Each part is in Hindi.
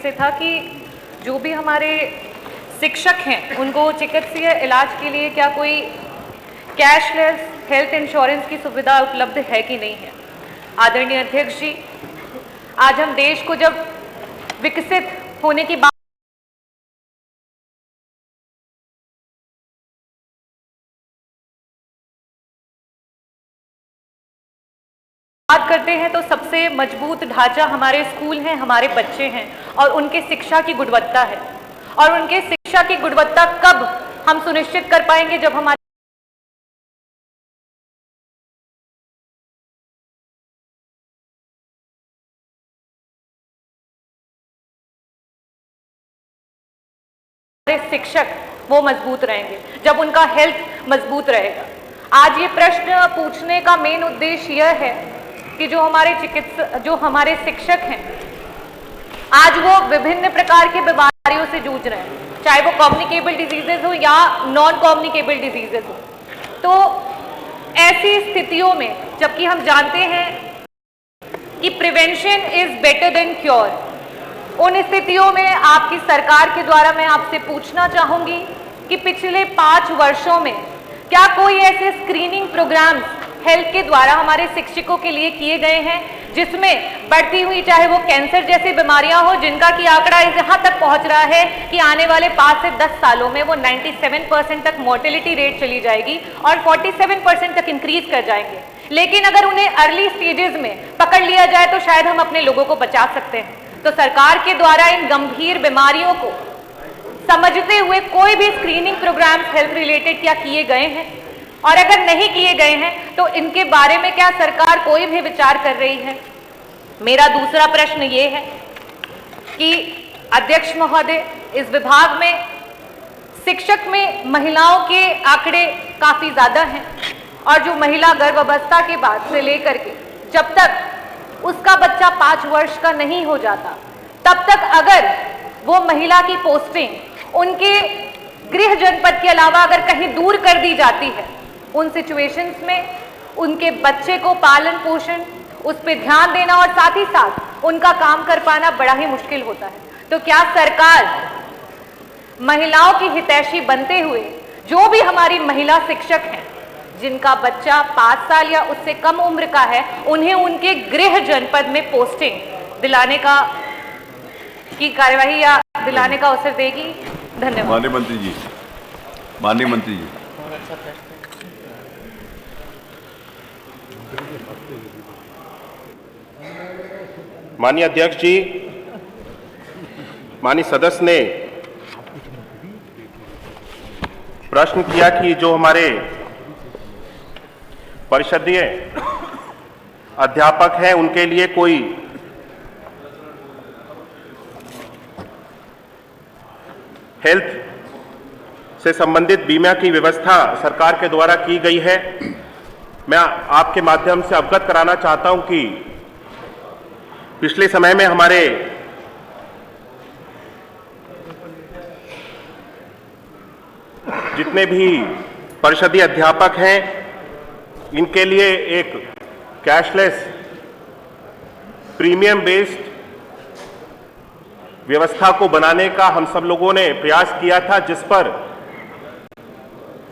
से था कि जो भी हमारे शिक्षक हैं उनको चिकित्सीय इलाज के लिए क्या कोई कैशलेस हेल्थ इंश्योरेंस की सुविधा उपलब्ध है कि नहीं है। आदरणीय अध्यक्ष जी, आज हम देश को जब विकसित होने की बात करते हैं तो सबसे मजबूत ढांचा हमारे स्कूल हैं, हमारे बच्चे हैं और उनके शिक्षा की गुणवत्ता है। और उनके शिक्षा की गुणवत्ता कब हम सुनिश्चित कर पाएंगे, जब हमारे शिक्षक वो मजबूत रहेंगे, जब उनका हेल्थ मजबूत रहेगा। आज ये प्रश्न पूछने का मेन उद्देश्य यह है कि जो हमारे शिक्षक हैं आज वो विभिन्न प्रकार की बीमारियों से जूझ रहे हैं, चाहे वो कम्युनिकेबल डिजीजेज हो या नॉन कम्युनिकेबल डिजीजेज हो। तो ऐसी स्थितियों में, जबकि हम जानते हैं कि prevention is better than cure, उन स्थितियों में आपकी सरकार के द्वारा मैं आपसे पूछना चाहूंगी कि पिछले 5 वर्षों में क्या कोई ऐसे स्क्रीनिंग प्रोग्राम्स हेल्थ के द्वारा हमारे शिक्षकों के लिए किए गए हैं जिसमें बढ़ती हुई चाहे वो कैंसर जैसी बीमारियां हो, जिनका कि आंकड़ा यहाँ तक पहुंच रहा है कि आने वाले 5 से 10 सालों में वो 97% तक मोर्टेलिटी रेट चली जाएगी और 47% तक इंक्रीज कर जाएंगे। लेकिन अगर उन्हें अर्ली स्टेजेस में पकड़ लिया जाए तो शायद हम अपने लोगों को बचा सकते हैं। तो सरकार के द्वारा इन गंभीर बीमारियों को समझते हुए कोई भी स्क्रीनिंग प्रोग्राम्स हेल्थ रिलेटेड क्या किए गए हैं, और अगर नहीं किए गए हैं तो इनके बारे में क्या सरकार कोई भी विचार कर रही है। मेरा दूसरा प्रश्न ये है कि अध्यक्ष महोदय, इस विभाग में शिक्षक में महिलाओं के आंकड़े काफी ज्यादा हैं और जो महिला गर्भावस्था के बाद से लेकर के जब तक उसका बच्चा 5 वर्ष का नहीं हो जाता तब तक अगर वो महिला की पोस्टिंग उनके गृह जनपद के अलावा अगर कहीं दूर कर दी जाती है, उन सिचुएशंस में उनके बच्चे को पालन पोषण, उस पर ध्यान देना और साथ ही साथ उनका काम कर पाना बड़ा ही मुश्किल होता है। तो क्या सरकार महिलाओं की हितैषी बनते हुए जो भी हमारी महिला शिक्षक हैं जिनका बच्चा 5 साल या उससे कम उम्र का है, उन्हें उनके गृह जनपद में पोस्टिंग दिलाने की कार्यवाही या दिलाने का अवसर देगी? धन्यवाद। माननीय मंत्री जी, माननीय मंत्री जी। माननीय अध्यक्ष जी, माननीय सदस्य ने प्रश्न किया कि जो हमारे परिषदीय अध्यापक हैं उनके लिए कोई हेल्थ से संबंधित बीमा की व्यवस्था सरकार के द्वारा की गई है। मैं आपके माध्यम से अवगत कराना चाहता हूं कि पिछले समय में हमारे जितने भी परिषदीय अध्यापक हैं इनके लिए एक कैशलेस प्रीमियम बेस्ड व्यवस्था को बनाने का हम सब लोगों ने प्रयास किया था, जिस पर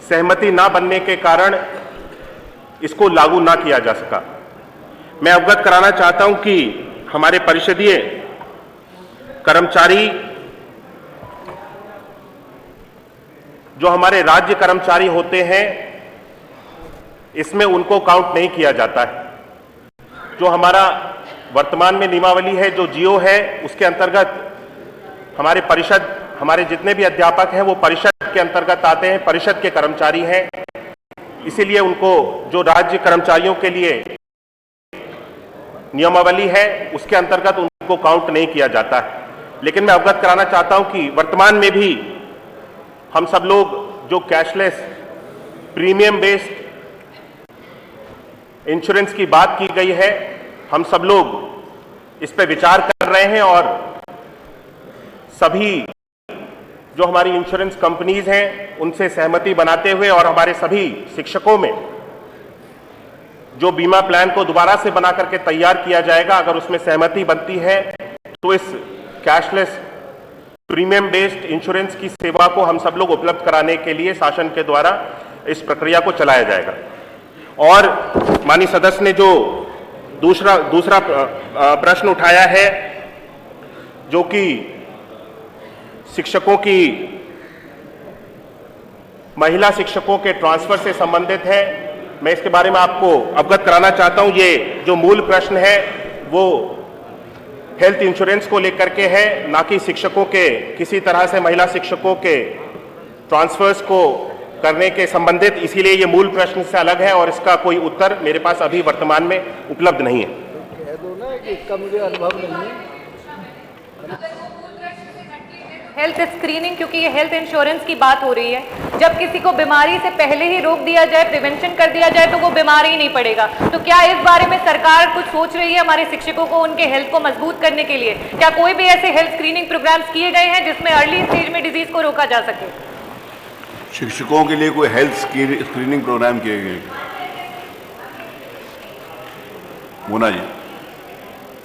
सहमति ना बनने के कारण इसको लागू ना किया जा सका। मैं अवगत कराना चाहता हूं कि हमारे परिषदीय कर्मचारी जो हमारे राज्य कर्मचारी होते हैं इसमें उनको काउंट नहीं किया जाता है। जो हमारा वर्तमान में नियमावली है, जो जियो है, उसके अंतर्गत हमारे परिषद, हमारे जितने भी अध्यापक हैं वो परिषद के अंतर्गत आते हैं, परिषद के कर्मचारी हैं। इसीलिए उनको जो राज्य कर्मचारियों के लिए नियमावली है उसके अंतर्गत उनको काउंट नहीं किया जाता है। लेकिन मैं अवगत कराना चाहता हूं कि वर्तमान में भी हम सब लोग जो कैशलेस प्रीमियम बेस्ड इंश्योरेंस की बात की गई है, हम सब लोग इस पर विचार कर रहे हैं और सभी जो हमारी इंश्योरेंस कंपनीज हैं उनसे सहमति बनाते हुए और हमारे सभी शिक्षकों में जो बीमा प्लान को दोबारा से बना करके तैयार किया जाएगा, अगर उसमें सहमति बनती है तो इस कैशलेस प्रीमियम बेस्ड इंश्योरेंस की सेवा को हम सब लोग उपलब्ध कराने के लिए शासन के द्वारा इस प्रक्रिया को चलाया जाएगा। और माननीय सदस्य ने जो दूसरा प्रश्न उठाया है जो कि शिक्षकों की महिला शिक्षकों के ट्रांसफर से संबंधित है, मैं इसके बारे में आपको अवगत कराना चाहता हूं। ये जो मूल प्रश्न है वो हेल्थ इंश्योरेंस को लेकर के है, ना कि शिक्षकों के किसी तरह से महिला शिक्षकों के ट्रांसफर्स को करने के संबंधित, इसीलिए ये मूल प्रश्न से अलग है और इसका कोई उत्तर मेरे पास अभी वर्तमान में उपलब्ध नहीं है। कह दो ना कि इसका मुझे अनुभव नहीं है। हेल्थ स्क्रीनिंग, क्योंकि ये हेल्थ इंश्योरेंस की बात हो रही है, जब किसी को बीमारी से पहले ही रोक दिया जाए, प्रिवेंशन कर दिया जाए, तो वो बीमारी ही नहीं पड़ेगा। तो क्या इस बारे में सरकार कुछ सोच रही है हमारे शिक्षकों को उनके हेल्थ को मजबूत करने के लिए? क्या कोई भी ऐसे हेल्थ स्क्रीनिंग प्रोग्राम्स किए गए हैं जिसमें अर्ली स्टेज में डिजीज को रोका जा सके? शिक्षकों के लिए कोई हेल्थ स्क्रीनिंग प्रोग्राम किए गए? मोना जी।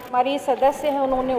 हमारी सदस्य हैं, उन्होंने